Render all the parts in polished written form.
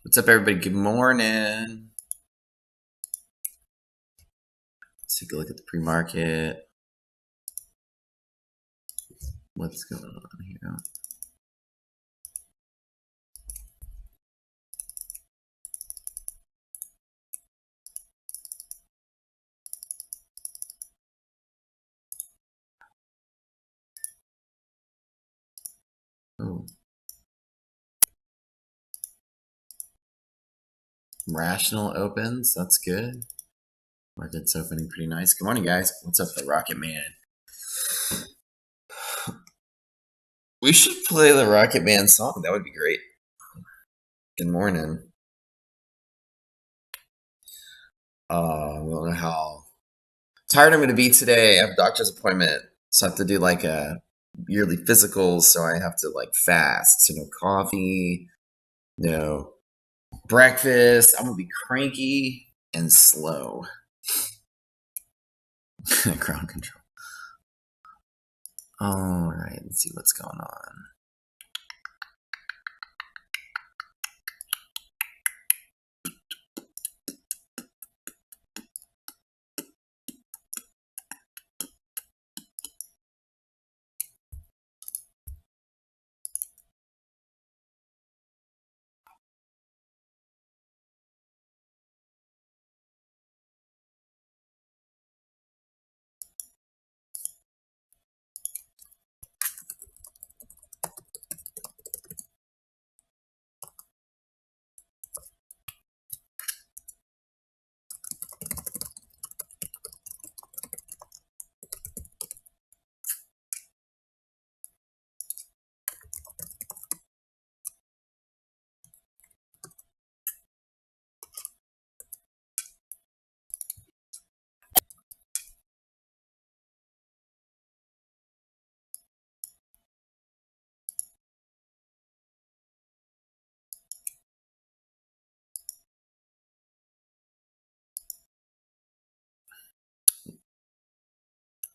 What's up, everybody? Good morning. Let's take a look at the pre-market. What's going on here? Oh, rational opens. That's good. Market's opening pretty nice. Good morning, guys. What's up, the Rocket Man? We should play the Rocket Man song. That would be great. Good morning. We don't know how tired I'm going to be today. I have a doctor's appointment, so I have to do like a yearly physical. So I have to like fast. So no coffee, no breakfast. I'm gonna be cranky and slow. Ground control. All right, let's see what's going on.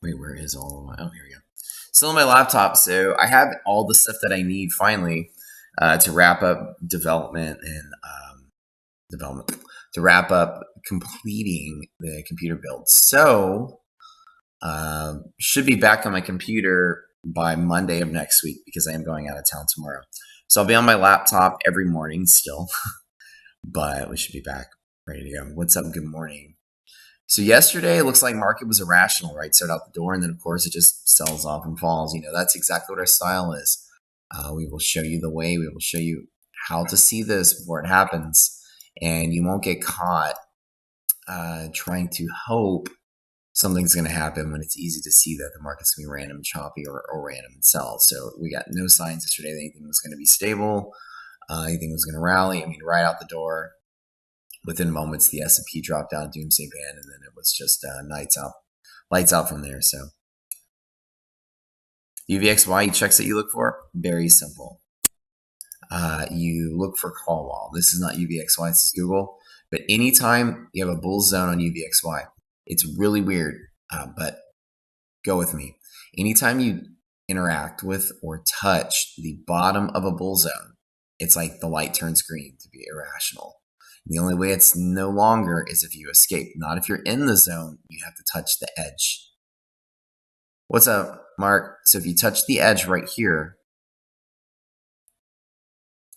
Wait, where is all of my? Oh, here we go. Still on my laptop, so I have all the stuff that I need finally to wrap up development and development to wrap up completing the computer build. So should be back on my computer by Monday of next week because I am going out of town tomorrow. So I'll be on my laptop every morning still, but we should be back ready to go. What's up? Good morning. So yesterday, it looks like market was irrational, right? Start out the door, and then of course it just sells off and falls. You know, that's exactly what our style is. We will show you the way. We will show you how to see this before it happens, and you won't get caught trying to hope something's going to happen when it's easy to see that the market's going to be random and choppy or random and sell. So we got no signs yesterday that anything was going to be stable, anything was going to rally. I mean, right out the door, within moments, the S&P dropped down doomsday band, and then it was just lights out from there. So UVXY checks that you look for, very simple. You look for call wall. This is not UVXY, this is Google. But anytime you have a bull zone on UVXY, it's really weird, but go with me. Anytime you interact with or touch the bottom of a bull zone, it's like the light turns green to be irrational. The only way it's no longer is if you escape, not if you're in the zone. You have to touch the edge. What's up, Mark? So if you touch the edge right here,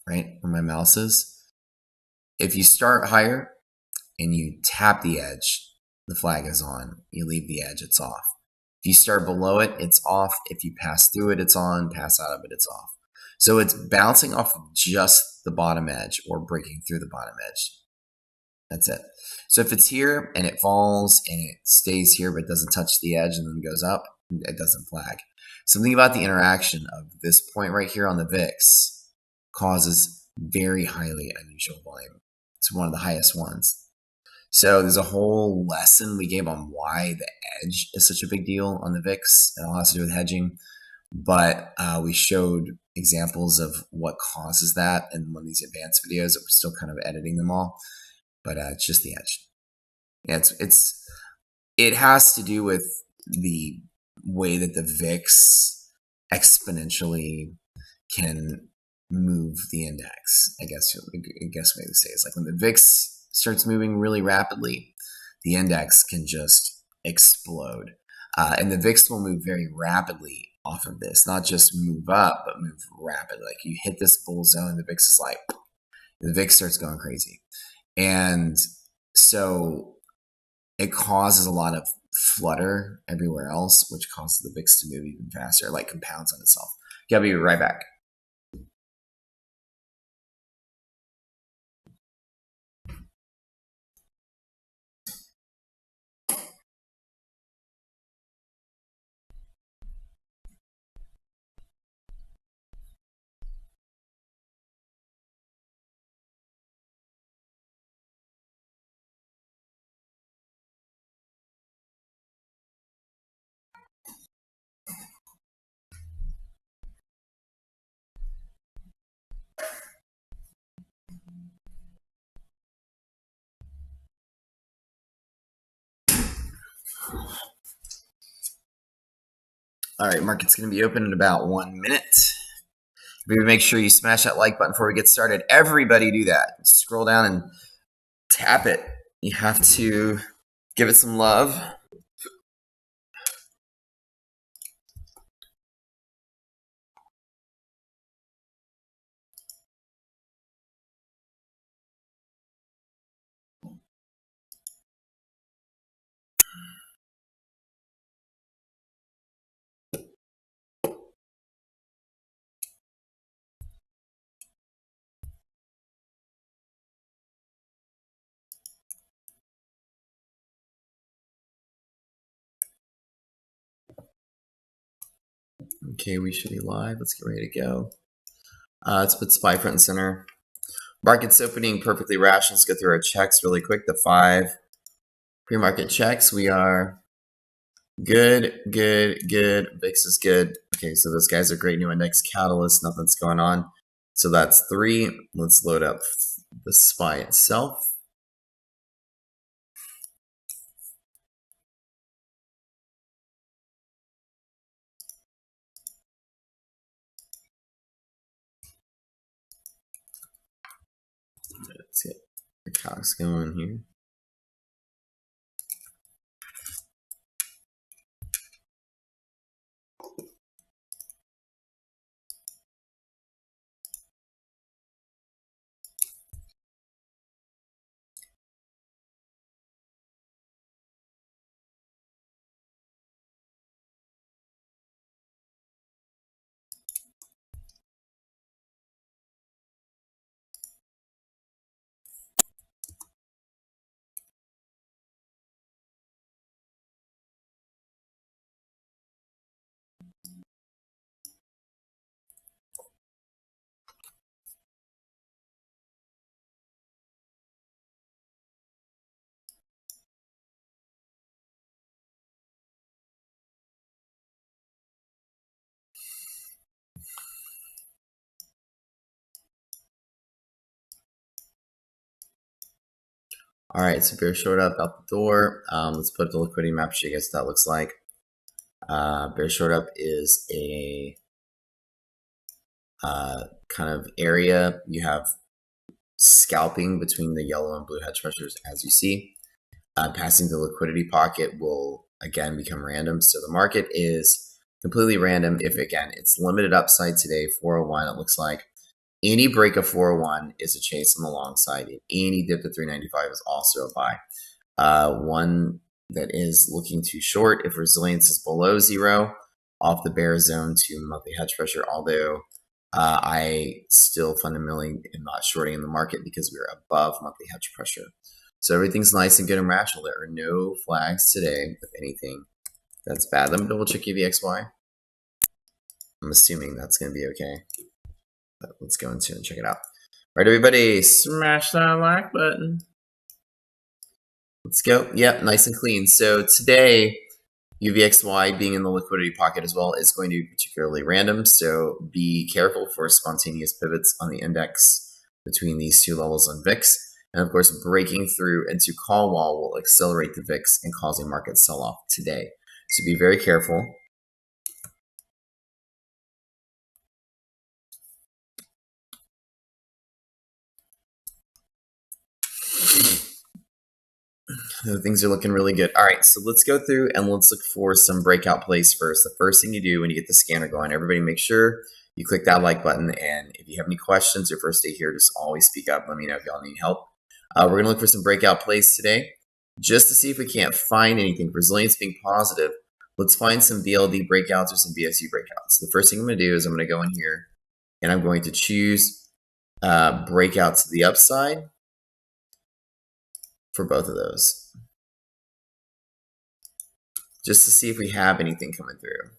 right where my mouse is, if you start higher and you tap the edge, the flag is on. You leave the edge, it's off. If you start below it, it's off. If you pass through it, it's on. Pass out of it, it's off. So it's bouncing off of just the bottom edge or breaking through the bottom edge. That's it. So if it's here and it falls and it stays here but doesn't touch the edge and then goes up, it doesn't flag. Something about the interaction of this point right here on the VIX causes very highly unusual volume. It's one of the highest ones. So there's a whole lesson we gave on why the edge is such a big deal on the VIX. It all has to do with hedging. But we showed examples of what causes that in one of these advanced videos that we're still kind of editing them all. But it's just the edge. Yeah, it has to do with the way that the VIX exponentially can move the index. I guess way to say is like when the VIX starts moving really rapidly, the index can just explode. And the VIX will move very rapidly off of this, not just move up, but move rapidly. Like you hit this bull zone, the VIX is like, the VIX starts going crazy. And so it causes a lot of flutter everywhere else, which causes the VIX to move even faster, like compounds on itself. Okay, I'll be right back. All right, market's going to be open in about 1 minute. Make sure you smash that like button before we get started. Everybody do that. Scroll down and tap it. You have to give it some love. Okay, we should be live. Let's get ready to go. Let's put SPY front and center. Market's opening perfectly rational. Let's go through our checks really quick. The 5 pre-market checks. We are good. VIX is good. Okay, so those guys are great. New index catalyst. Nothing's going on. So that's 3. Let's load up the SPY itself. Let's get the calcs going here. All right, so bear short up out the door. Let's put the liquidity map, show you guys what that looks like. Bear short up is a kind of area. You have scalping between the yellow and blue hedge pressures, as you see. Passing the liquidity pocket will again become random. So the market is completely random. If again, it's limited upside today, 401, it looks like. Any break of 401 is a chase on the long side. Any dip to 395 is also a buy. One that is looking too short, if resilience is below 0, off the bear zone to monthly hedge pressure, although I still fundamentally am not shorting in the market because we're above monthly hedge pressure. So everything's nice and good and rational. There are no flags today, if anything. That's bad. Let me double check EVXY. I'm assuming that's going to be okay. But let's go into and check it out. All right, everybody, smash that like button. Let's go. Yep, nice and clean. So today, UVXY being in the liquidity pocket as well is going to be particularly random. So be careful for spontaneous pivots on the index between these two levels on VIX. And of course, breaking through into call wall will accelerate the VIX and cause a market sell-off today. So be very careful. Things are looking really good. All right, so let's go through and let's look for some breakout plays first. The first thing you do when you get the scanner going, everybody make sure you click that like button. And if you have any questions, your first day here, just always speak up. Let me know if y'all need help. We're going to look for some breakout plays today just to see if we can't find anything. Resilience being positive, let's find some BLD breakouts or some BSU breakouts. The first thing I'm going to do is I'm going to go in here and I'm going to choose breakouts to the upside for both of those, just to see if we have anything coming through.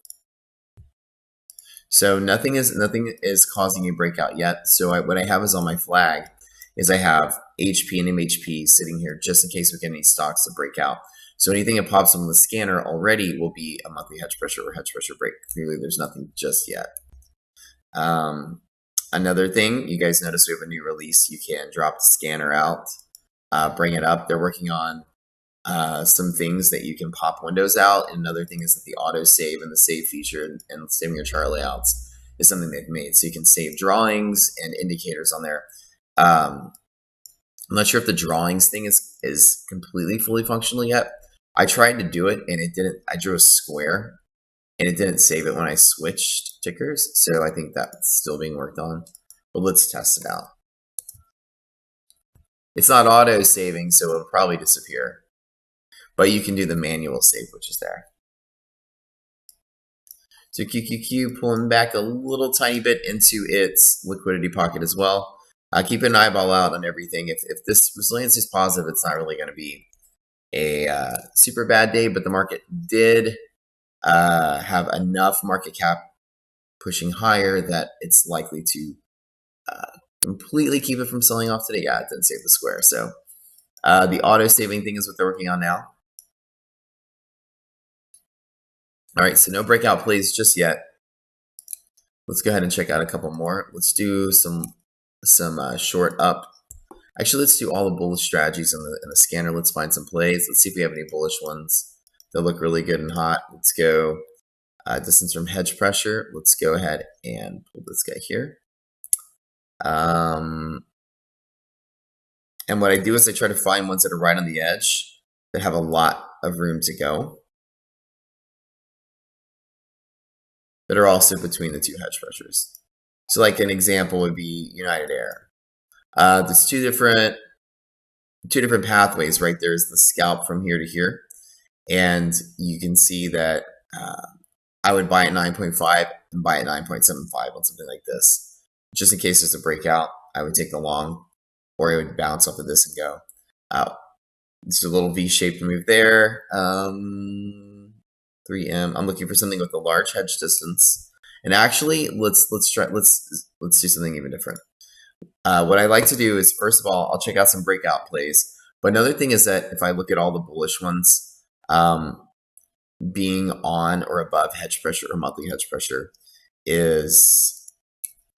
So nothing is causing a breakout yet. So what I have is on my flag is I have HP and MHP sitting here just in case we get any stocks to break out. So anything that pops on the scanner already will be a monthly hedge pressure or hedge pressure break. Clearly there's nothing just yet. Another thing, you guys notice we have a new release. You can drop the scanner out, bring it up. They're working on some things that you can pop windows out. And another thing is that the auto save and the save feature and saving your chart layouts is something they've made. So you can save drawings and indicators on there. I'm not sure if the drawings thing is completely fully functional yet. I tried to do it and it didn't. I drew a square and it didn't save it when I switched tickers. So I think that's still being worked on, but let's test it out. It's not auto saving, so it'll probably disappear. But you can do the manual save, which is there. So QQQ pulling back a little tiny bit into its liquidity pocket as well. Keep an eyeball out on everything. If this resilience is positive, it's not really going to be a super bad day, but the market did have enough market cap pushing higher that it's likely to completely keep it from selling off today. Yeah, it didn't save the square. So the auto saving thing is what they're working on now. All right, so no breakout plays just yet. Let's go ahead and check out a couple more. Let's do some short up. Actually, let's do all the bullish strategies in the scanner. Let's find some plays. Let's see if we have any bullish ones that look really good and hot. Let's go distance from hedge pressure. Let's go ahead and pull this guy here. And what I do is I try to find ones that are right on the edge that have a lot of room to go, that are also between the two hedge pressures. So like an example would be United Air. There's two different pathways, right? There's the scalp from here to here. And you can see that I would buy at 9.5 and buy at 9.75 on something like this. Just in case there's a breakout, I would take the long, or I would bounce off of this and go out. It's a little V-shaped move there. 3M. I'm looking for something with a large hedge distance. And actually, let's do something even different. What I like to do is, first of all, I'll check out some breakout plays. But another thing is that if I look at all the bullish ones, being on or above hedge pressure or monthly hedge pressure is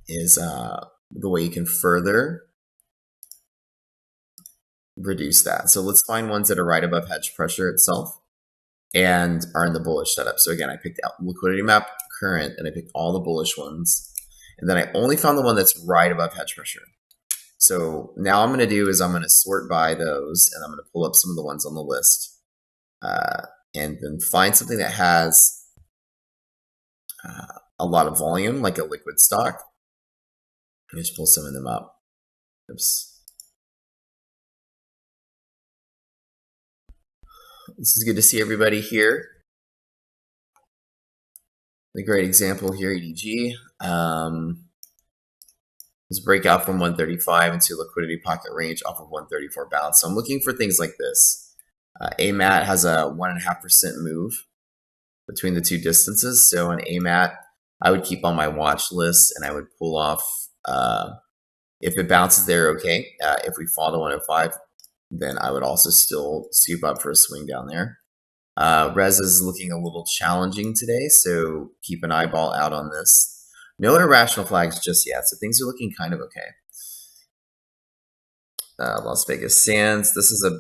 the way you can further reduce that. So let's find ones that are right above hedge pressure itself and are in the bullish setup. So again, I picked out liquidity map current and I picked all the bullish ones. And then I only found the one that's right above hedge pressure. So now I'm going to do is I'm going to sort by those and I'm going to pull up some of the ones on the list and then find something that has a lot of volume, like a liquid stock. Let me just pull some of them up. Oops. This is good to see everybody here. A great example here, EDG. This breakout from 135 into liquidity pocket range off of 134 bounce. So I'm looking for things like this. AMAT has a 1.5% move between the two distances. So an AMAT, I would keep on my watch list and I would pull off. If it bounces there, okay. If we fall to 105, then I would also still scoop up for a swing down there. Res is looking a little challenging today, so keep an eyeball out on this. No irrational flags just yet, so things are looking kind of okay. Las Vegas Sands, this is a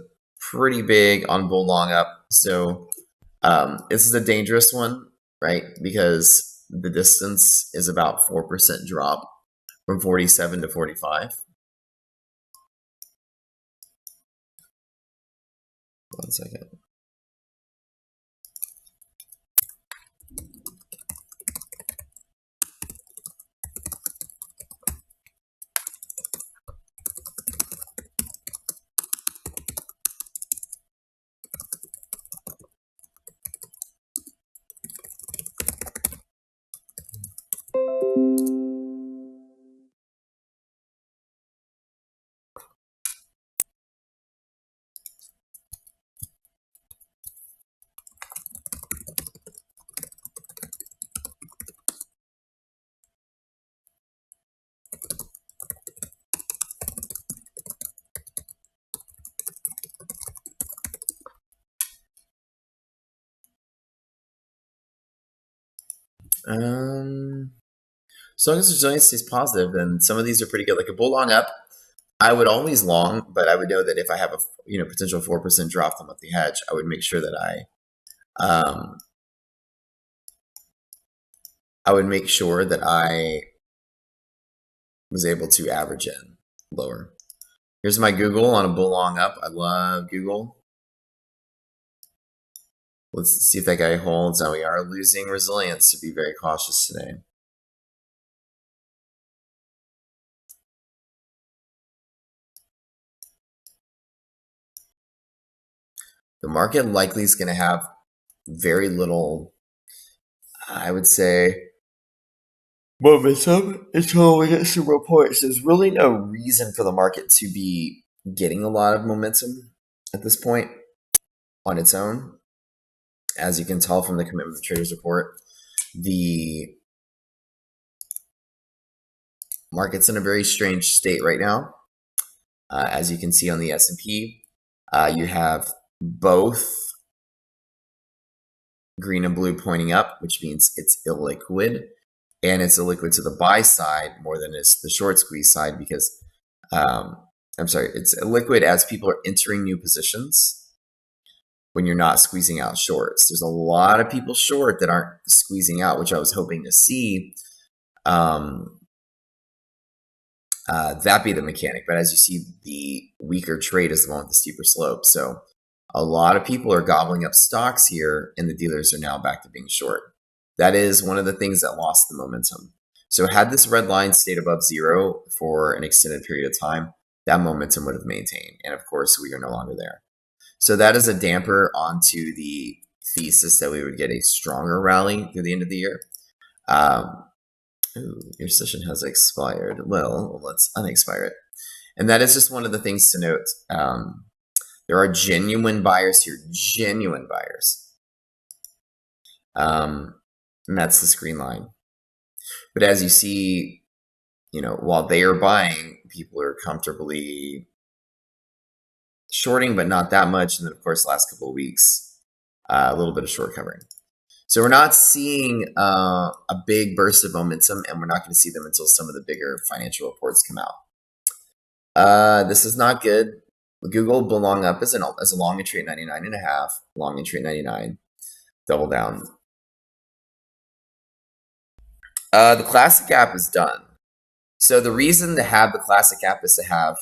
pretty big on bull long up. So this is a dangerous one, right? Because the distance is about 4% drop from 47 to 45. 1 second. As long as resilience is positive, then some of these are pretty good. Like a bull long up, I would always long, but I would know that if I have a potential 4% drop the monthly hedge, I would make sure that I would make sure that I was able to average in lower. Here's my Google on a bull long up. I love Google. Let's see if that guy holds. Now we are losing resilience, so be very cautious today. The market likely is going to have very little, I would say, momentum until we get some reports. There's really no reason for the market to be getting a lot of momentum at this point on its own. As you can tell from the commitment of traders report, the market's in a very strange state right now. As you can see on the S&P, you have both green and blue pointing up, which means it's illiquid, and it's illiquid to the buy side more than it's the short squeeze side because it's illiquid as people are entering new positions when you're not squeezing out shorts. There's a lot of people short that aren't squeezing out, which I was hoping to see that be the mechanic. But as you see, the weaker trade is the one with the steeper slope. So a lot of people are gobbling up stocks here, and the dealers are now back to being short. That is one of the things that lost the momentum. So had this red line stayed above zero for an extended period of time, that momentum would have maintained. And of course, we are no longer there. So that is a damper onto the thesis that we would get a stronger rally through the end of the year. Your session has expired. Well, let's unexpire it. And that is just one of the things to note. There are genuine buyers here, genuine buyers. And that's the screen line. But as you see, while they are buying, people are comfortably shorting, but not that much. And then, of course, the last couple of weeks, a little bit of short covering. So we're not seeing a big burst of momentum, and we're not going to see them until some of the bigger financial reports come out. This is not good. Google belong up as a long entry at 99.5, long entry at 99, double down. The classic app is done. So the reason to have the classic app is to have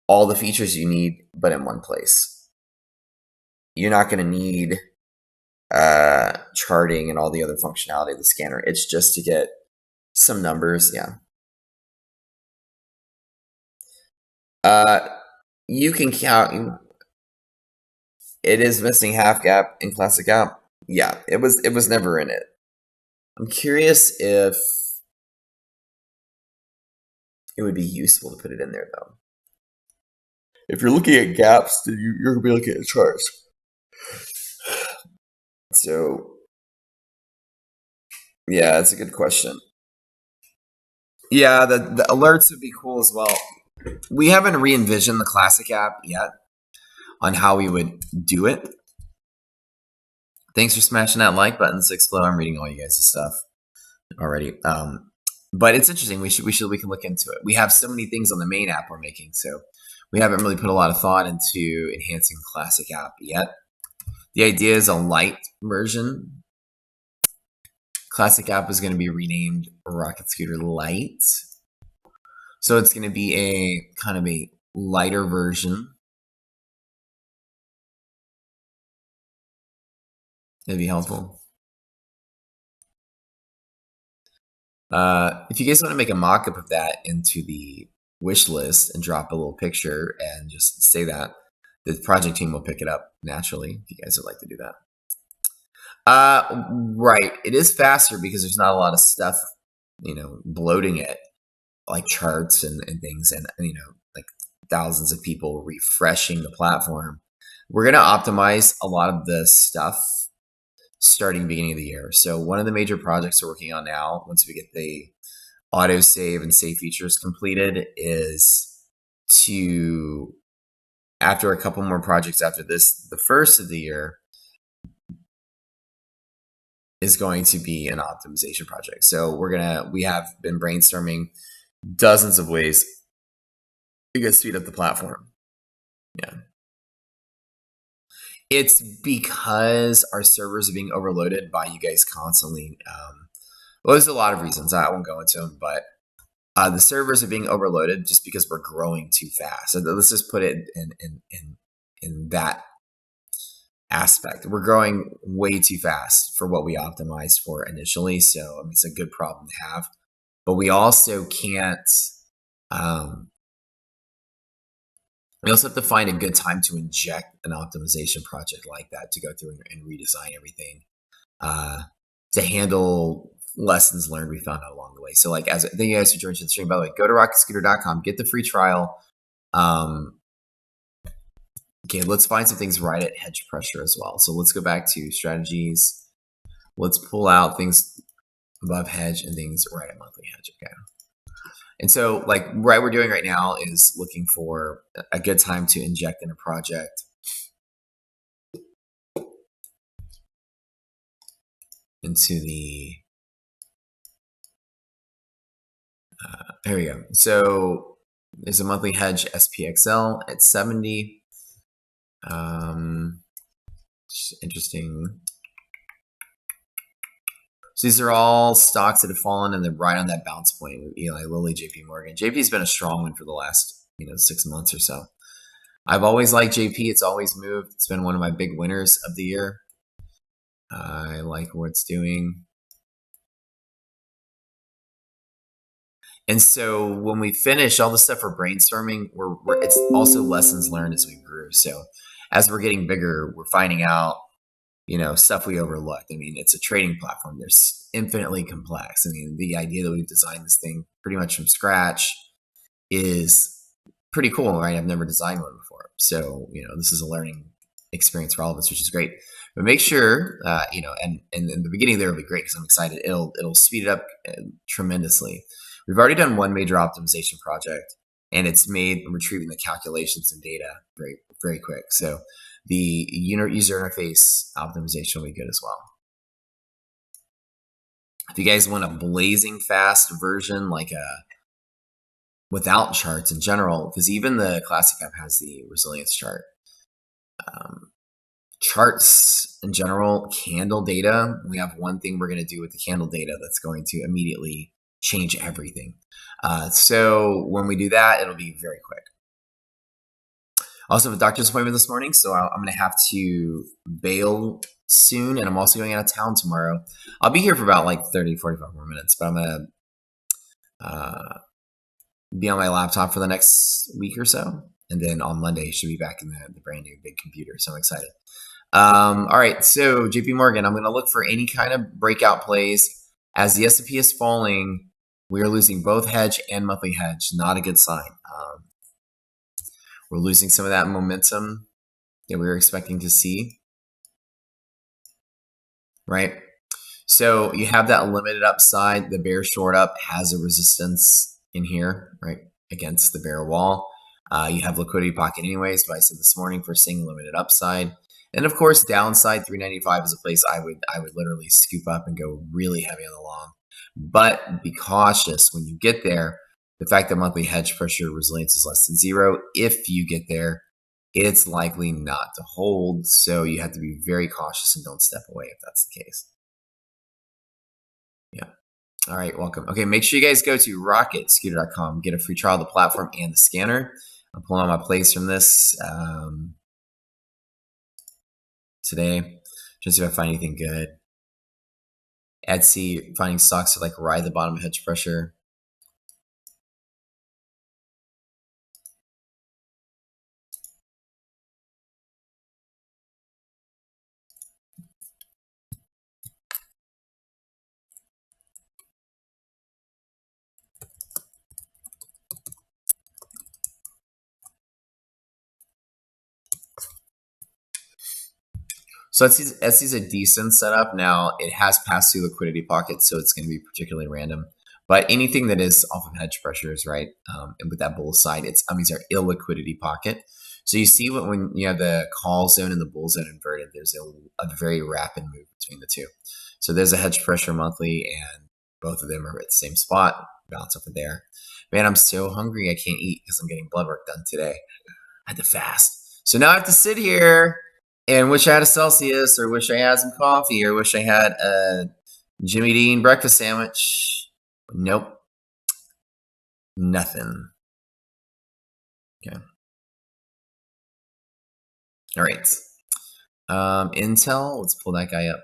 all the features you need, but in one place. You're not going to need charting and all the other functionality of the scanner. It's just to get some numbers. Yeah. You can count. It is missing half gap in classic app. Yeah, it was never in it. I'm curious if it would be useful to put it in there though. If you're looking at gaps, then you're gonna be looking at charts. So yeah, that's a good question. Yeah, the alerts would be cool as well. We haven't re-envisioned the classic app yet on how we would do it. Thanks for smashing that like button, Sixflow. I'm reading all you guys' stuff already. But it's interesting. We can look into it. We have so many things on the main app we're making, so we haven't really put a lot of thought into enhancing classic app yet. The idea is a light version. Classic app is going to be renamed Rocket Scooter Lite. So it's going to be a kind of a lighter version That'd be helpful. If you guys want to make a mock-up of that into the wish list and drop a little picture and just say that, the project team will pick it up naturally if you guys would like to do that. Right. It is faster because there's not a lot of stuff, bloating it, like charts and things, and, like thousands of people refreshing the platform. We're going to optimize a lot of the stuff starting beginning of the year. So one of the major projects we're working on now, once we get the auto save and save features completed, is to, after a couple more projects after this, the first of the year is going to be an optimization project. So we have been brainstorming dozens of ways to speed up the platform. Yeah. It's because our servers are being overloaded by you guys constantly. Well, there's a lot of reasons. I won't go into them, but the servers are being overloaded just because we're growing too fast. So let's just put it in that aspect. We're growing way too fast for what we optimized for initially. So it's a good problem to have. But we also can't. We also have to find a good time to inject an optimization project like that to go through and redesign everything to handle lessons learned we found out along the way. So thank you guys for joining the stream. By the way, go to rocketscooter.com, get the free trial. Okay, let's find some things right at hedge pressure as well. So let's go back to strategies. Let's pull out things above hedge and things right at monthly hedge. Okay. And so what we're doing right now is looking for a good time to inject in a project. Into the, here we go. So there's a monthly hedge SPXL at 70. Interesting. So these are all stocks that have fallen and they're right on that bounce point with Eli Lilly, JP Morgan. JP's been a strong one for the last 6 months or so. I've always liked JP. It's always moved. It's been one of my big winners of the year. I like what it's doing. And so when we finish all the stuff we're brainstorming, it's also lessons learned as we grew. So as we're getting bigger, we're finding out stuff we overlooked. It's a trading platform. There's infinitely complex. The idea that we've designed this thing pretty much from scratch is pretty cool, right? I've never designed one before. So, this is a learning experience for all of us, which is great. But make sure, and in the beginning there will be great because I'm excited. It'll speed it up tremendously. We've already done one major optimization project, and it's made retrieving the calculations and data very, very quick. So the user interface optimization will be good as well. If you guys want a blazing fast version, without charts in general, because even the classic app has the resilience chart. Charts in general, candle data. We have one thing we're going to do with the candle data that's going to immediately change everything. So when we do that, it'll be very quick. I also have a doctor's appointment this morning, so I'm going to have to bail soon, and I'm also going out of town tomorrow. I'll be here for about 30, 45 more minutes, but I'm going to be on my laptop for the next week or so, and then on Monday, should be back in the brand new big computer, so I'm excited. All right, so JP Morgan, I'm going to look for any kind of breakout plays. As the S&P is falling, we are losing both hedge and monthly hedge. Not a good sign. We're losing some of that momentum that we were expecting to see, right? So you have that limited upside. The bear short up has a resistance in here, right, against the bear wall. You have liquidity pocket anyways, but I said this morning for seeing limited upside. And of course, downside 395 is a place I would literally scoop up and go really heavy on the long. But be cautious when you get there. The fact that monthly hedge pressure resilience is less than 0, if you get there, it's likely not to hold. So you have to be very cautious and don't step away if that's the case. Yeah. All right, welcome. Okay, make sure you guys go to rocketscooter.com, get a free trial of the platform and the scanner. I'm pulling out my plays from this today. Trying to see if I find anything good. Etsy, finding stocks to like ride the bottom of hedge pressure. So Etsy's a decent setup. Now it has passed through liquidity pockets, so it's going to be particularly random. But anything that is off of hedge pressures, right? And with that bull side, it's our illiquidity pocket. So you see when you have the call zone and the bull zone inverted, there's a very rapid move between the two. So there's a hedge pressure monthly, and both of them are at the same spot, bounce over there. Man, I'm so hungry I can't eat because I'm getting blood work done today. I had to fast. So now I have to sit here and wish I had a Celsius, or wish I had some coffee, or wish I had a Jimmy Dean breakfast sandwich. Nope. Nothing. Okay. All right. Intel, let's pull that guy up.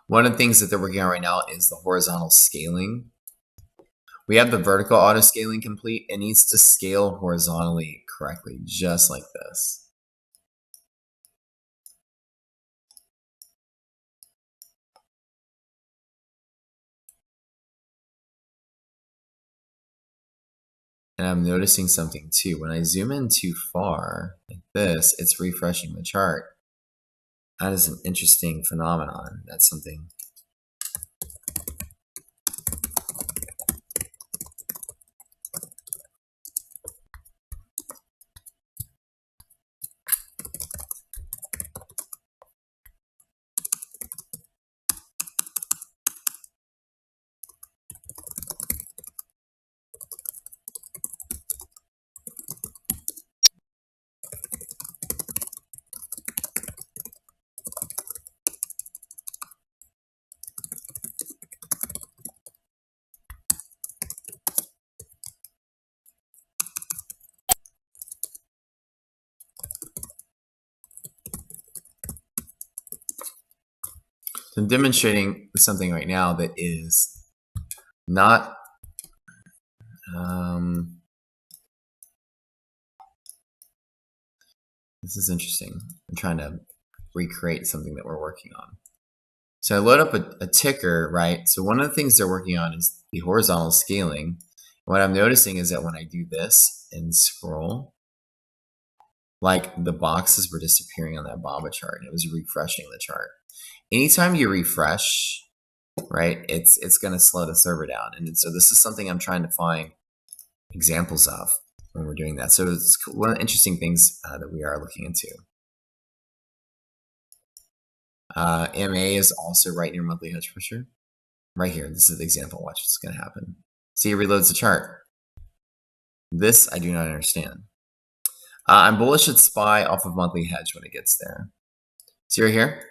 One of the things that they're working on right now is the horizontal scaling. We have the vertical auto scaling complete. It needs to scale horizontally correctly, just like this. And I'm noticing something too. When I zoom in too far, like this, it's refreshing the chart. That is an interesting phenomenon. That's something. So I'm demonstrating something right now that is not this is interesting. I'm trying to recreate something that we're working on. So I load up a ticker, right? So one of the things they're working on is the horizontal scaling. What I'm noticing is that when I do this and scroll, like the boxes were disappearing on that BABA chart. It was refreshing the chart. Anytime you refresh, right, it's going to slow the server down. And so this is something I'm trying to find examples of when we're doing that. So it's one of the interesting things that we are looking into. MA is also right near monthly hedge pressure. Right here, this is the example. Watch what's going to happen. See, it reloads the chart. This I do not understand. I'm bullish at SPY off of monthly hedge when it gets there. See right here?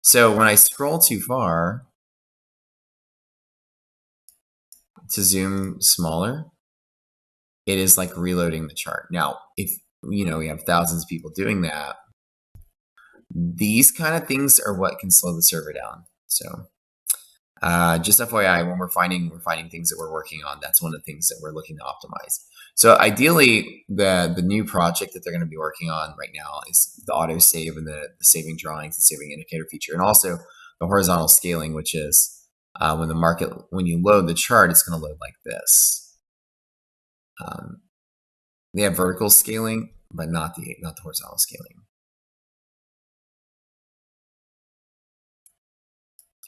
So when I scroll too far to zoom smaller, it is like reloading the chart. Now, if we have thousands of people doing that, these kind of things are what can slow the server down. So just FYI, when we're finding things that we're working on, that's one of the things that we're looking to optimize. So ideally, the new project that they're going to be working on right now is the auto save and the saving drawings and saving indicator feature, and also the horizontal scaling, which is when you load the chart, it's going to load like this. They have vertical scaling, but not the horizontal scaling.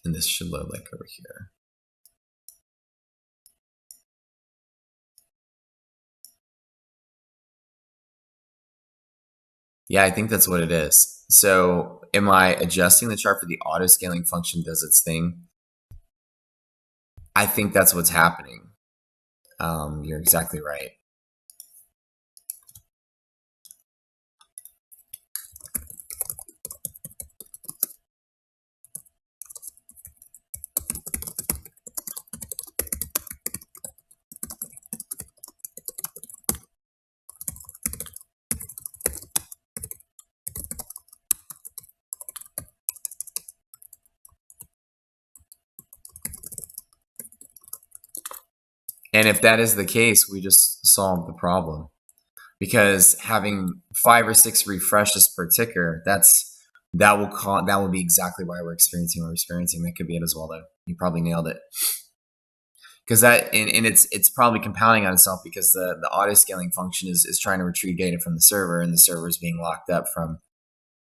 And this should load like over here. Yeah, I think that's what it is. So am I adjusting the chart for the auto scaling function does its thing? I think that's what's happening. You're exactly right. And if that is the case, we just solved the problem, because having 5 or 6 refreshes per ticker, that will be exactly why we're experiencing what we're experiencing. That could be it as well, though. You probably nailed it. Because that, and it's probably compounding on itself, because the auto scaling function is trying to retrieve data from the server, and the server is being locked up from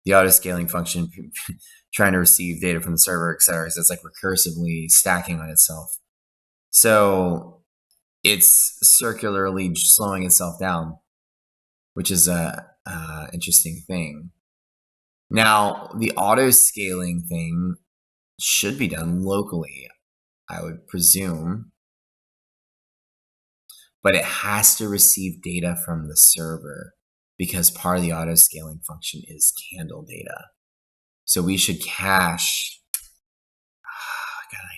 the auto scaling function trying to receive data from the server, et cetera. So it's like recursively stacking on itself. So it's circularly slowing itself down, which is a interesting thing. Now, the auto scaling thing should be done locally, I would presume, but it has to receive data from the server, because part of the auto scaling function is candle data. So we should cache. I got an idea.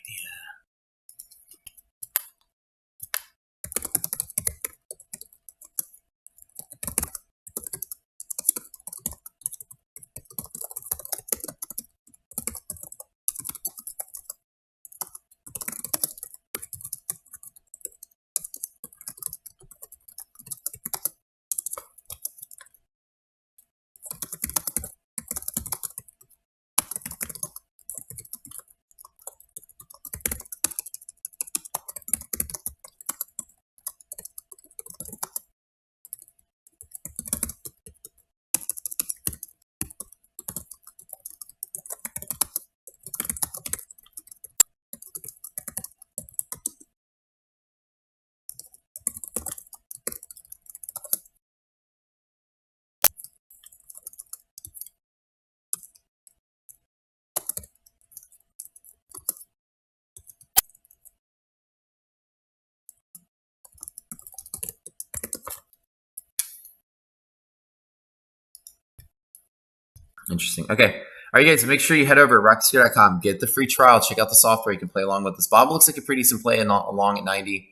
Interesting. Okay. All right, guys, make sure you head over to rocketsphere.com, get the free trial, check out the software. You can play along with this. Bob looks like a pretty decent play along at 90.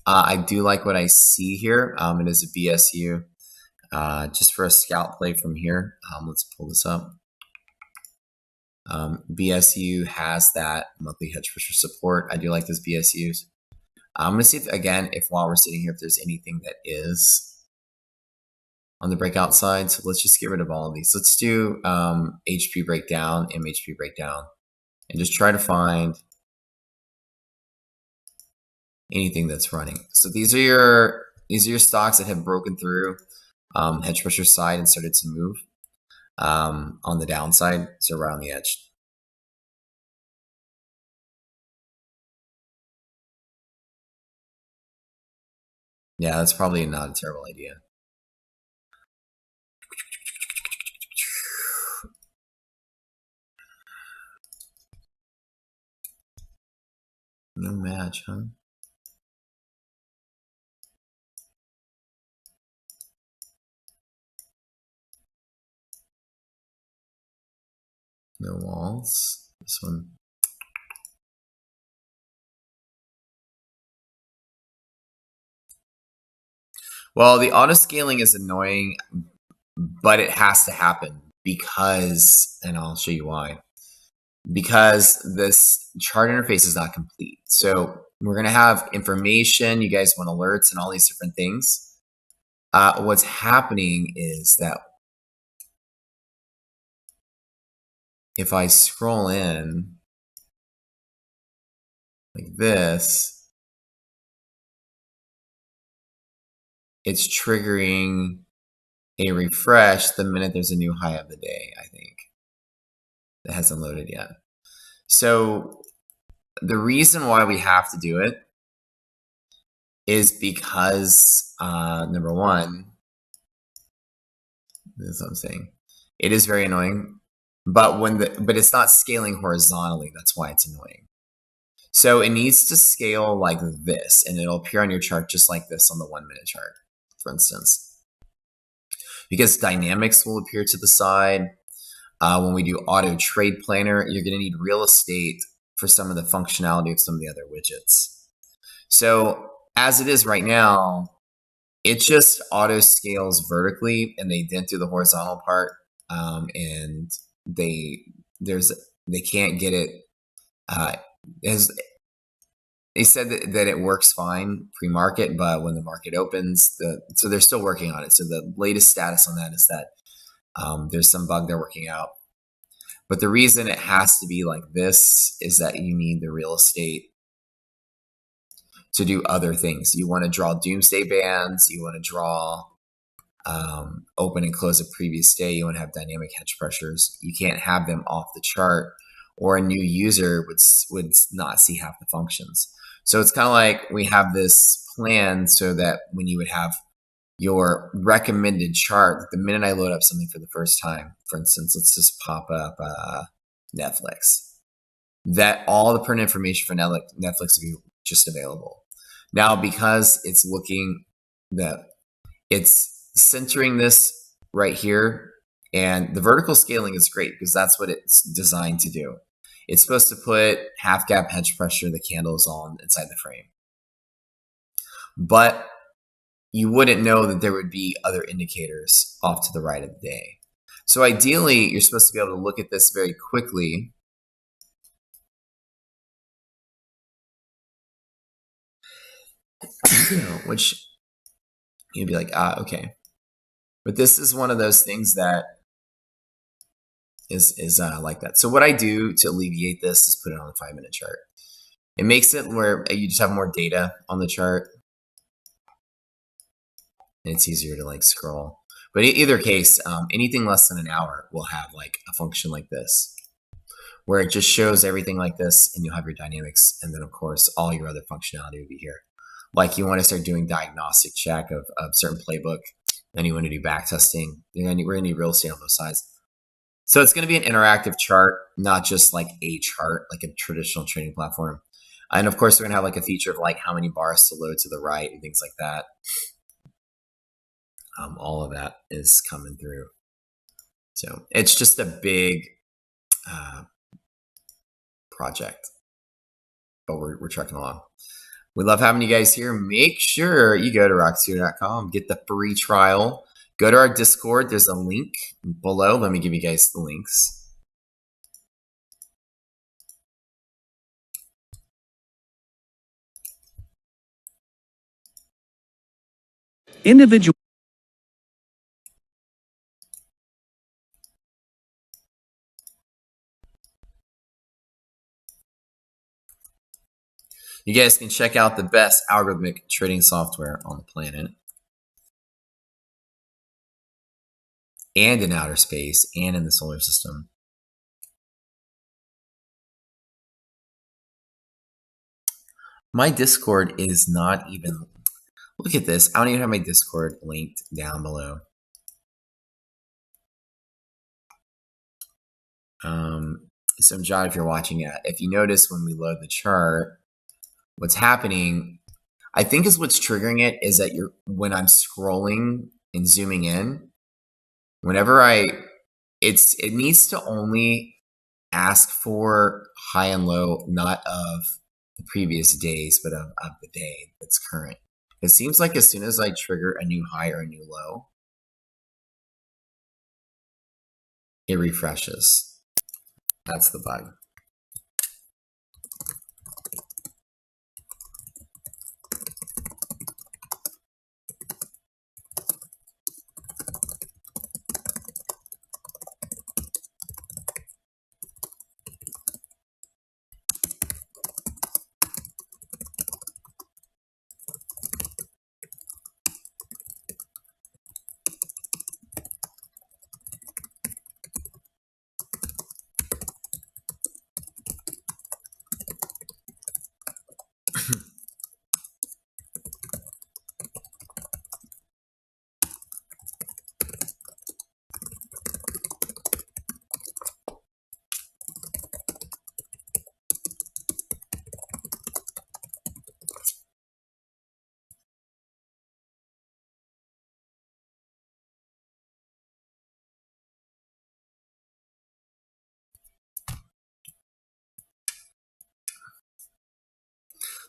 I do like what I see here. It is a BSU. Just for a scout play from here, let's pull this up. BSU has that monthly hedge pressure support. I do like this BSUs. I'm going to see if while we're sitting here, if there's anything that is on the breakout side. So let's just get rid of all of these. Let's do HP breakdown, MHP breakdown, and just try to find anything that's running. So these are your stocks that have broken through hedge pressure side and started to move on the downside, so around the edge. Yeah, that's probably not a terrible idea. No match, huh? No walls. This one. Well, the auto scaling is annoying, but it has to happen because, and I'll show you why, because this chart interface is not complete. So we're going to have information. You guys want alerts and all these different things. What's happening is that if I scroll in like this, it's triggering a refresh the minute there's a new high of the day, I think. That hasn't loaded yet. So the reason why we have to do it is because, number one, this is what I'm saying. It is very annoying, but but it's not scaling horizontally. That's why it's annoying. So it needs to scale like this, and it'll appear on your chart just like this on the 1 minute chart, for instance. Because dynamics will appear to the side. When we do auto trade planner, you're going to need real estate for some of the functionality of some of the other widgets. So as it is right now, it just auto scales vertically, and they didn't do the horizontal part, and they can't get it as they said that it works fine pre-market, but when the market opens, so they're still working on it. So the latest status on that is that there's some bug they're working out. But the reason it has to be like this is that you need the real estate to do other things. You want to draw doomsday bands. You want to draw open and close a previous day. You want to have dynamic hedge pressures. You can't have them off the chart, or a new user would not see half the functions. So it's kind of like we have this plan so that when you would have your recommended chart, the minute I load up something for the first time, for instance, let's just pop up Netflix, that all the pertinent information for Netflix will be just available. Now, because it's looking that it's centering this right here, and the vertical scaling is great because that's what it's designed to do. It's supposed to put half gap hedge pressure, the candles on inside the frame. But you wouldn't know that there would be other indicators off to the right of the day. So ideally, you're supposed to be able to look at this very quickly. Which you'd be like, okay. But this is one of those things that is like that. So what I do to alleviate this is put it on the 5-minute chart. It makes it where you just have more data on the chart, and it's easier to like scroll. But in either case, anything less than an hour will have like a function like this, where it just shows everything like this, and you'll have your dynamics, and then of course all your other functionality will be here. Like you want to start doing diagnostic check of certain playbook, then you want to do back testing. We're going to need real estate on both sides. So it's going to be an interactive chart, not just like a chart, like a traditional trading platform. And of course, we're going to have like a feature of like how many bars to load to the right and things like that. All of that is coming through. So it's just a big project, but we're trucking along. We love having you guys here. Make sure you go to rockstudio.com, get the free trial. Go to our Discord. There's a link below. Let me give you guys the links. Individual. You guys can check out the best algorithmic trading software on the planet, and in outer space, and in the solar system. My Discord is not even, look at this. I don't even have my Discord linked down below. So John, if you're watching it, if you notice when we load the chart, what's happening, I think is what's triggering it is that when I'm scrolling and zooming in, whenever it needs to only ask for high and low, not of the previous days, but of the day that's current. It seems like as soon as I trigger a new high or a new low, it refreshes. That's the bug.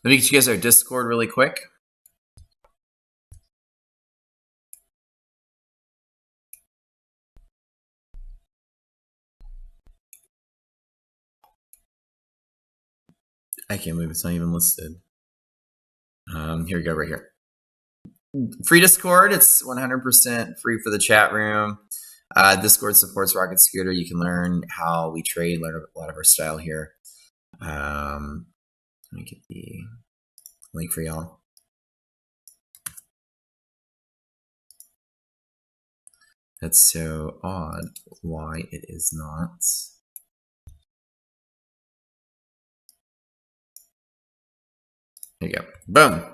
Let me get you guys our Discord really quick. I can't believe it's not even listed. Here we go, right here. Free Discord. It's 100% free for the chat room. Discord supports Rocket Scooter. You can learn how we trade, learn a lot of our style here. Let me get the link for y'all. That's so odd why it is not. There you go. Boom.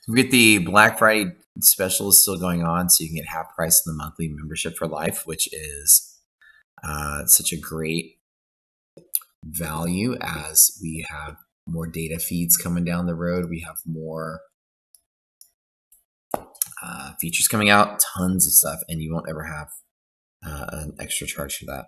We get the Black Friday special is still going on, so you can get half price in the monthly membership for life, which is such a great value as we have more data feeds coming down the road. We have more features coming out, tons of stuff, and you won't ever have an extra charge for that.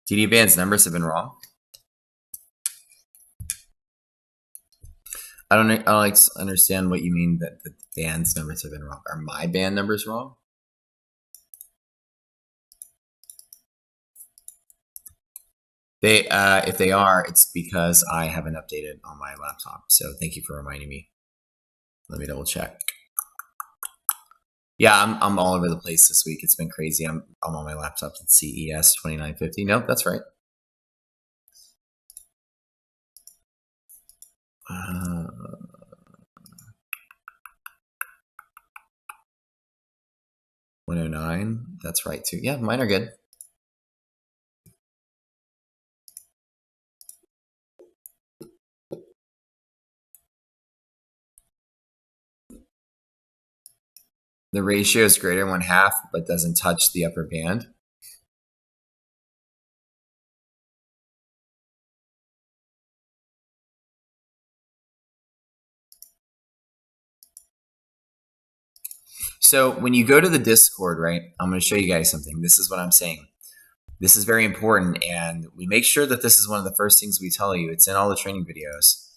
TD band's numbers have been wrong. I don't understand what you mean that the band's numbers have been wrong. Are my band numbers wrong? If they are, it's because I haven't updated on my laptop. So thank you for reminding me. Let me double check. Yeah, I'm all over the place this week. It's been crazy. I'm on my laptop at CES 2950. Nope, that's right. 109. That's right too. Yeah, mine are good. The ratio is greater than 1/2, but doesn't touch the upper band. So when you go to the Discord, right, I'm going to show you guys something. This is what I'm saying. This is very important, and we make sure that this is one of the first things we tell you. It's in all the training videos,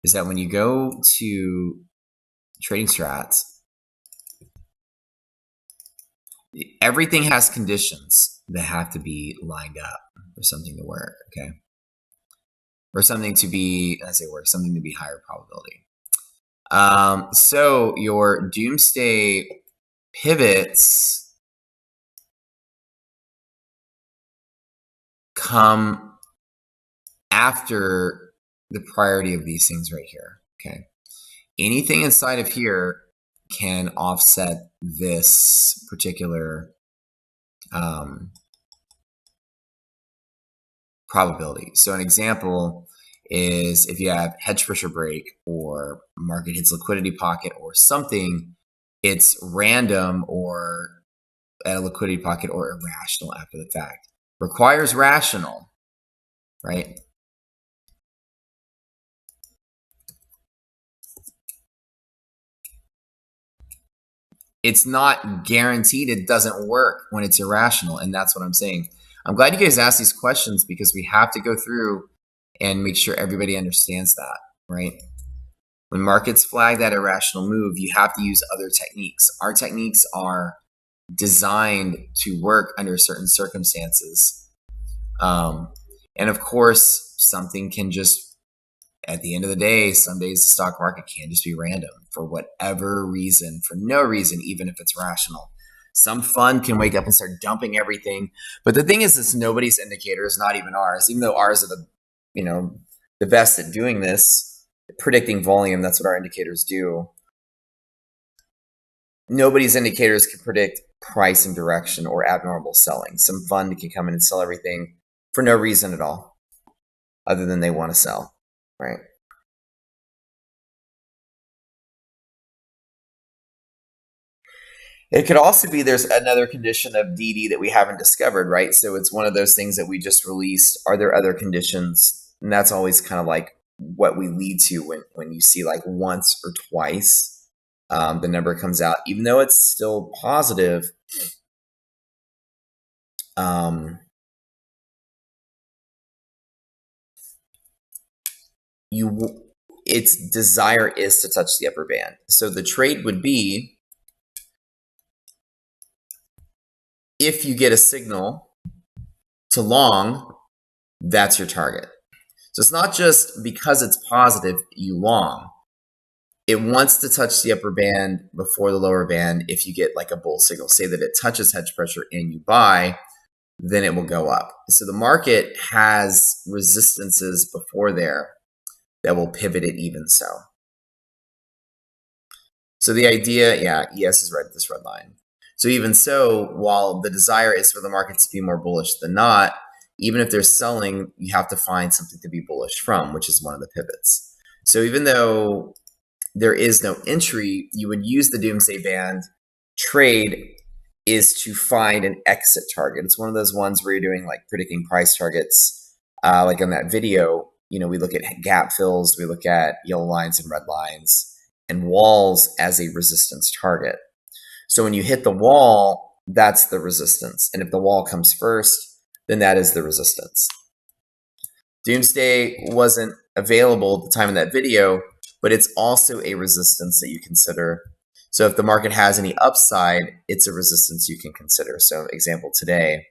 is that when you go to trading strats, everything has conditions that have to be lined up for something to work, okay? Or something to be, I say work, something to be higher probability. So your doomsday pivots come after the priority of these things right here, okay? Anything inside of here can offset this particular probability. So an example is if you have hedge pressure break or market hits liquidity pocket or something, it's random or at a liquidity pocket or irrational after the fact. Requires rational, right? It's not guaranteed. It doesn't work when it's irrational. And that's what I'm saying. I'm glad you guys asked these questions because we have to go through and make sure everybody understands that, right? When markets flag that irrational move, you have to use other techniques. Our techniques are designed to work under certain circumstances. And of course, something can just, at the end of the day, some days the stock market can just be random for whatever reason, for no reason, even if it's rational. Some fund can wake up and start dumping everything. But the thing is, it's nobody's indicators, not even ours, even though ours are the, the best at doing this, predicting volume. That's what our indicators do. Nobody's indicators can predict price and direction or abnormal selling. Some fund can come in and sell everything for no reason at all, other than they want to sell, right? It could also be there's another condition of DD that we haven't discovered, right? So it's one of those things that we just released. Are there other conditions? And that's always kind of like what we lead to when you see like once or twice the number comes out, even though it's still positive. Its desire is to touch the upper band. So the trade would be if you get a signal to long, that's your target. So it's not just because it's positive you long. It wants to touch the upper band before the lower band. If you get like a bull signal, say that it touches hedge pressure and you buy, then it will go up. So the market has resistances before there that will pivot it even so. So the idea, yeah, ES is right at this red line. So even so, while the desire is for the market to be more bullish than not, even if they're selling, you have to find something to be bullish from, which is one of the pivots. So even though there is no entry, you would use the doomsday band. Trade is to find an exit target. It's one of those ones where you're doing like predicting price targets. Like in that video, we look at gap fills, we look at yellow lines and red lines, and walls as a resistance target. So when you hit the wall, that's the resistance. And if the wall comes first, then that is the resistance. Doomsday wasn't available at the time of that video, but it's also a resistance that you consider. So if the market has any upside, it's a resistance you can consider. So example today,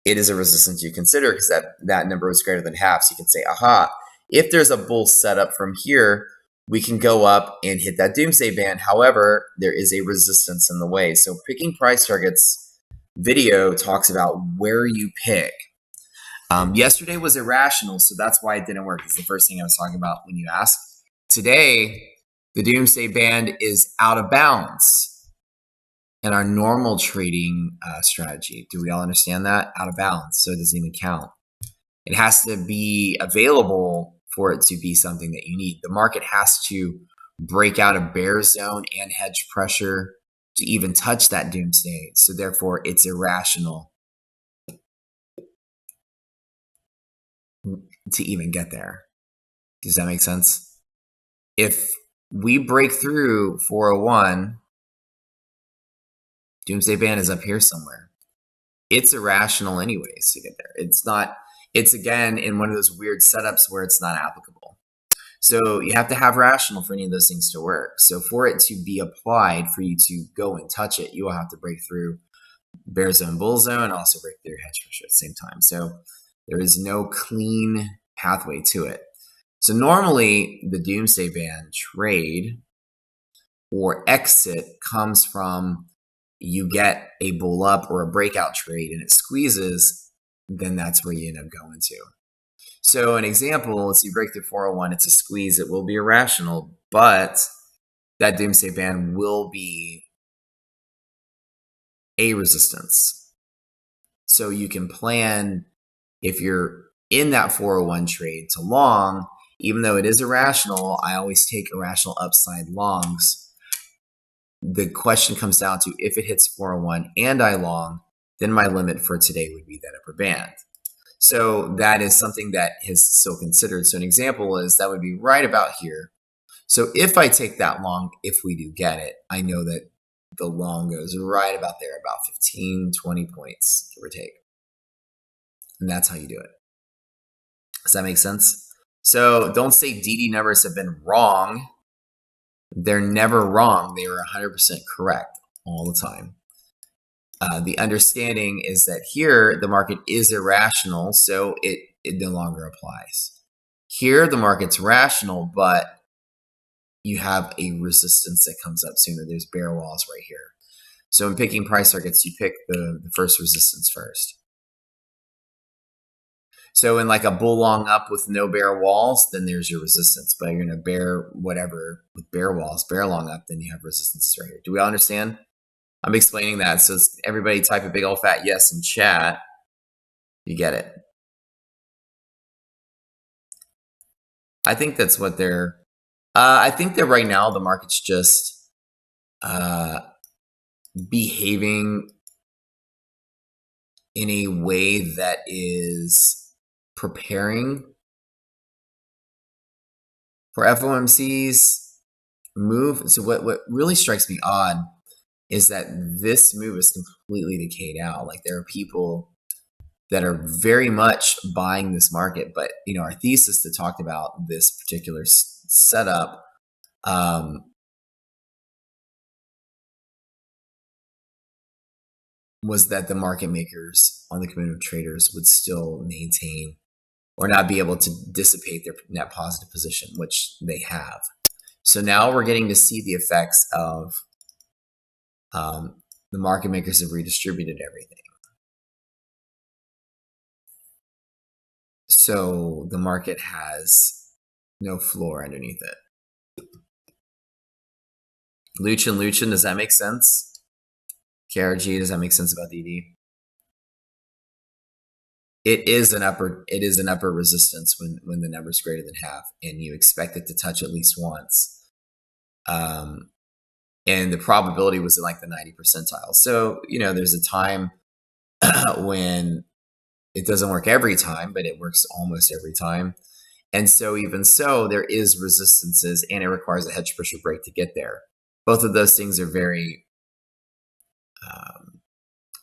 it is a resistance you consider because that number was greater than half. So you can say, aha, if there's a bull setup from here, we can go up and hit that doomsday band. However, there is a resistance in the way. So picking price targets video talks about where you pick. Yesterday was irrational, so that's why it didn't work. It's the first thing I was talking about when you asked. Today, the doomsday band is out of bounds in our normal trading strategy. Do we all understand that? Out of bounds, so it doesn't even count. It has to be available for it to be something that you need. The market has to break out a bear zone and hedge pressure to even touch that doomsday. So therefore, it's irrational to even get there. Does that make sense? If we break through 401, doomsday band is up here somewhere. It's irrational anyways to get there. It's again in one of those weird setups where it's not applicable. So you have to have rational for any of those things to work. So for it to be applied, for you to go and touch it, you will have to break through bear zone, bull zone, and also break through hedge pressure at the same time. So there is no clean pathway to it. So normally the doomsday band trade or exit comes from you get a bull up or a breakout trade and it squeezes, then that's where you end up going to. So an example, let's see, break through 401, it's a squeeze, it will be irrational, but that doomsday band will be a resistance. So you can plan if you're in that 401 trade to long, even though it is irrational, I always take irrational upside longs. The question comes down to if it hits 401 and I long, then my limit for today would be that upper band. So that is something that is still considered. So an example is that would be right about here. So if I take that long, if we do get it, I know that the long goes right about there, about 15, 20 points, give or take. And that's how you do it. Does that make sense? So don't say DD numbers have been wrong. They're never wrong. They are 100% correct all the time. The understanding is that here the market is irrational, so it no longer applies. Here the market's rational, but you have a resistance that comes up sooner. There's bear walls right here. So in picking price targets, you pick the first resistance first. So in like a bull long up with no bear walls, then there's your resistance. But you're going to bear whatever with bear walls, bear long up, then you have resistance right here. Do we all understand? I'm explaining that. So everybody type a big old fat yes in chat. You get it. I think that's what they're, I think that right now the market's just behaving in a way that is preparing for FOMC's move. So what really strikes me odd is that this move is completely decayed out. Like there are people that are very much buying this market, but our thesis that talked about this particular setup was that the market makers on the community of traders would still maintain or not be able to dissipate their net positive position, which they have. So now we're getting to see the effects of the market makers have redistributed everything. So the market has no floor underneath it. Luchin, does that make sense? KRG, does that make sense about DD? It is an upper resistance when the number is greater than half, and you expect it to touch at least once. And the probability was in like the 90 percentile. So, there's a time when it doesn't work every time, but it works almost every time. And so even so, there is resistances, and it requires a hedge pressure break to get there. Both of those things are very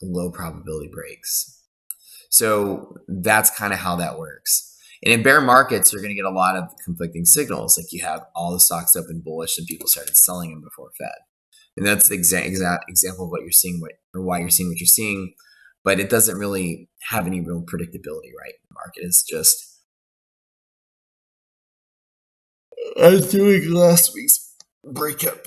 low probability breaks. So that's kind of how that works. And in bear markets, you're going to get a lot of conflicting signals. Like you have all the stocks up and bullish and people started selling them before Fed. And that's the exact example of what you're seeing, or why you're seeing what you're seeing. But it doesn't really have any real predictability, right? The market is just... I was doing last week's breakup.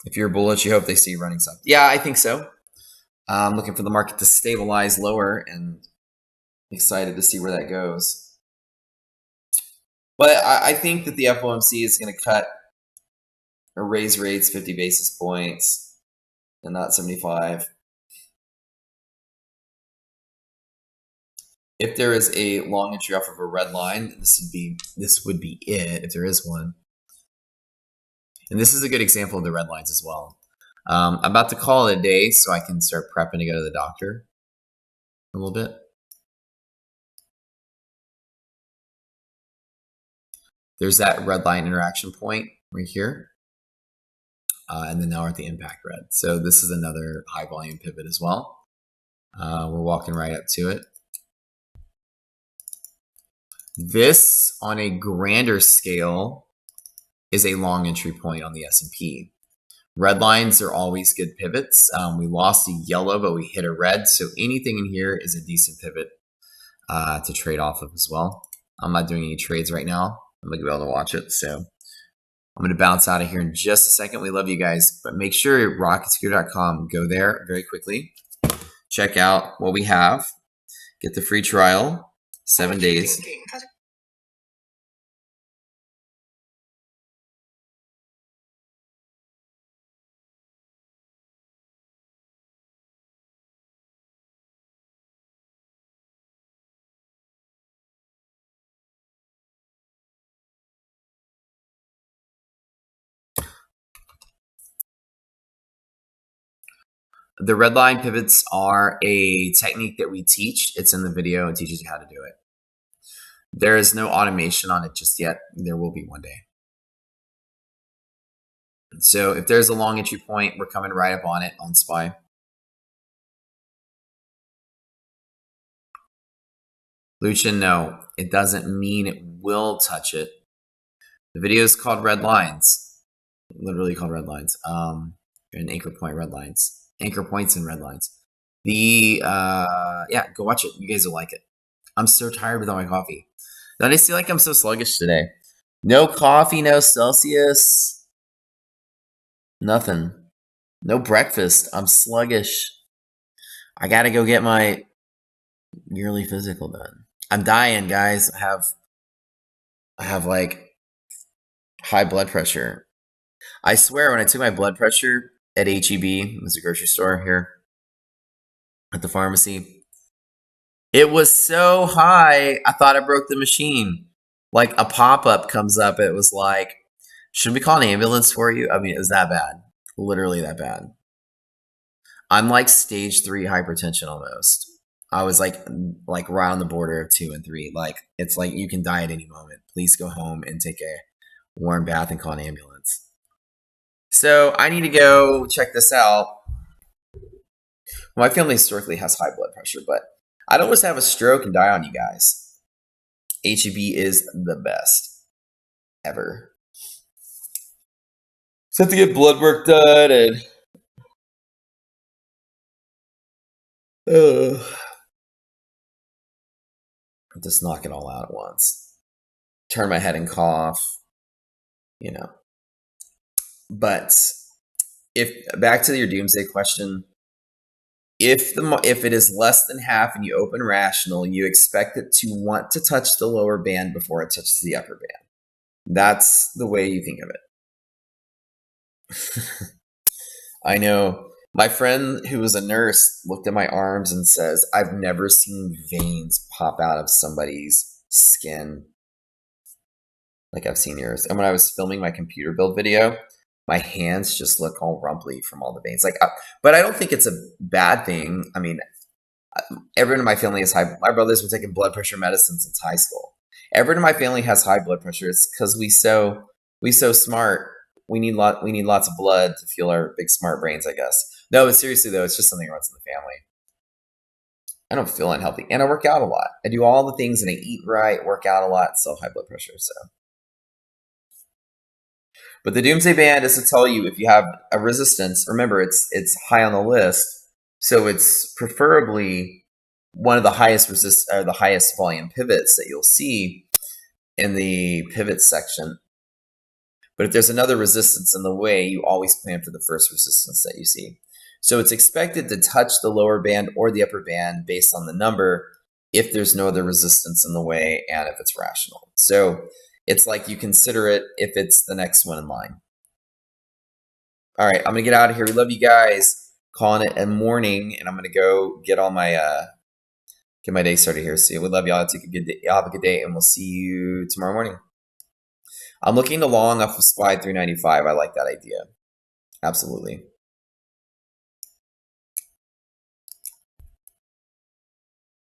If you're bullish, you hope they see running up. Yeah, I think so. I'm looking for the market to stabilize lower and excited to see where that goes. But I think that the FOMC is going to cut or raise rates 50 basis points and not 75. If there is a long entry off of a red line, this would be it if there is one. And this is a good example of the red lines as well. I'm about to call it a day so I can start prepping to go to the doctor a little bit. There's that red line interaction point right here. And then now we're at the impact red. So this is another high volume pivot as well. We're walking right up to it. This, on a grander scale, is a long entry point on the S&P. Red lines are always good pivots. We lost a yellow, but we hit a red. So anything in here is a decent pivot to trade off of as well. I'm not doing any trades right now. I'm going to be able to watch it. So I'm going to bounce out of here in just a second. We love you guys. But make sure rocketsecure.com. Go there very quickly. Check out what we have. Get the free trial. 7 days. The red line pivots are a technique that we teach. It's in the video. It teaches you how to do it. There is no automation on it just yet. There will be one day. So if there's a long entry point, we're coming right up on it on SPY. Lucien, no, it doesn't mean it will touch it. The video is called Red Lines, literally called Red Lines, and anchor point red lines, anchor points and red lines. Yeah, go watch it. You guys will like it. I'm so tired without my coffee. Don't I feel like I'm so sluggish today? No coffee, no Celsius, nothing. No breakfast. I'm sluggish. I gotta go get my yearly physical done. I'm dying, guys. I have like high blood pressure. I swear, when I took my blood pressure at HEB, there's a grocery store here at the pharmacy, it was so high, I thought I broke the machine. Like a pop up comes up. It was like, should we call an ambulance for you? I mean, it was that bad. Literally that bad. I'm like stage 3 hypertension almost. I was like right on the border of 2 and 3. Like it's like you can die at any moment. Please go home and take a warm bath and call an ambulance. So I need to go check this out. My family historically has high blood pressure, but I don't want to have a stroke and die on you guys. HEB is the best ever. So I have to get blood work done and just knock it all out at once. Turn my head and cough, you know. But if back to your doomsday question, if it is less than half and you open rational, you expect it to want to touch the lower band before it touches the upper band. That's the way you think of it. I know my friend who was a nurse looked at my arms and says, I've never seen veins pop out of somebody's skin like I've seen yours. And when I was filming my computer build video, my hands just look all rumply from all the veins. But I don't think it's a bad thing. I mean, everyone in my family is high. My brother's been taking blood pressure medicine since high school. Everyone in my family has high blood pressure. It's because we so smart. We need lots of blood to fuel our big smart brains, I guess. No, but seriously though, it's just something that runs in the family. I don't feel unhealthy, and I work out a lot. I do all the things, and I eat right, work out a lot, still have high blood pressure. So, but the doomsday band is to tell you if you have a resistance. Remember, it's high on the list, so it's preferably one of the highest the highest volume pivots that you'll see in the pivot section. But if there's another resistance in the way, you always plan for the first resistance that you see. So it's expected to touch the lower band or the upper band based on the number if there's no other resistance in the way and if it's rational. So it's like you consider it if it's the next one in line. All right, I'm going to get out of here. We love you guys. Calling it a morning, and I'm going to go get all my get my day started here. So we love y'all. Take a good day. Y'all have a good day, and we'll see you tomorrow morning. I'm looking to long off of SPY 395. I like that idea. Absolutely.